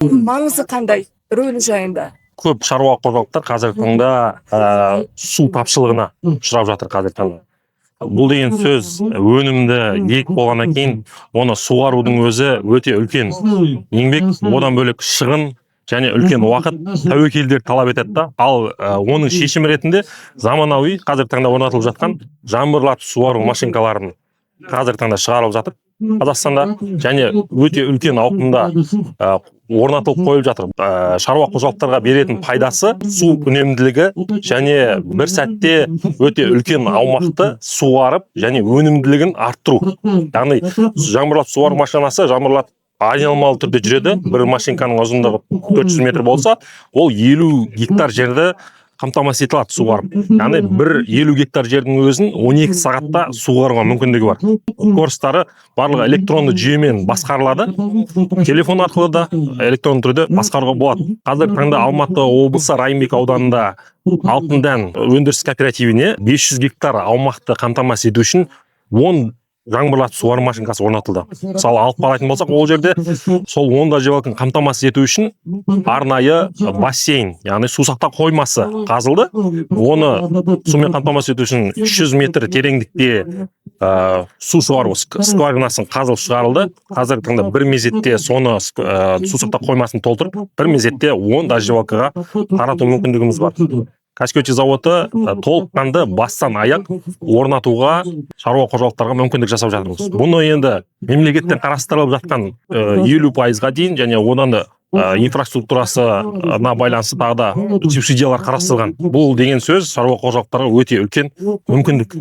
Маңызы қандай? Рөлі жайында. Көп шаруа қожалықтар қазіргі таңда су тапшылығына ұшырап жатыр қазіргі таңда. Бұл деген сөз өнімді ек болғаннан кейін оны суарудың өзі өте үлкен еңбек, одан бөлек шығын және үлкен уақыт тәуекелдер талап етеді да. Ал оның шешімі ретінде заманауи қазіргі таңда орнатылып жатқан жаңбырлатып суару машинкаларын қазіргі таңда шығарылып жатыр Қазақстанда, және өте үлкен ауқымда орнатылып қойылып жатыр. Шаруа қожалықтарға беретін пайдасы су үнемділігі және бір сәтте өте үлкен аумақты суарып және өнімділігін арттыру. Яғни жаңбырлатып суару машинасы жаңбырлатып айналмалы түрде жүреді. Бір машинканың ұзындығы 400 метр болса, ол 50 гектар жерді қамтамасыз ете алады суарып. Яғни бір 50 гектар жердің өзін 12 сағатта суаруға мүмкіндігі бар. Курстары барлығы электронды жүйемен басқарылады. Телефон арқылы да электронды түрде басқаруға болады. Қазіргі таңда Алматы облысы Райымбек ауданында Алтын дән өндіріс кооперативіне 500 гектар аумақты қамтамасыз ету үшін 10 жаңбырлатып суару машинкасы орнатылды. Мысалы алып қарайтын болсақ, ол жерде сол 10 дажбалканы қамтамасыз ету үшін арнайы бассейн, яғни су сақтау қоймасы қазылды. Оны сумен қамтамасыз ету үшін 300 метр тереңдікте су шығару скважинасын қазылып шығарылды. Қазіргі таңда бір мезетте соны су сақтау қоймасын толтырып, бір мезетте 10 дажбалкаға тарату мүмкіндігіміз бар. Каскөчи заводы толыққанды бастан аяқ орнатуға шаруа қожалықтарға мүмкіндік жасап жатырмыз. Бұны енді мемлекеттен қарастырылып жатқан 50%-ға дейін және одан да инфраструктурасына байланысты тағы да субсидиялар қарастырылған. Бұл деген сөз шаруа қожалықтарға өте үлкен мүмкіндік.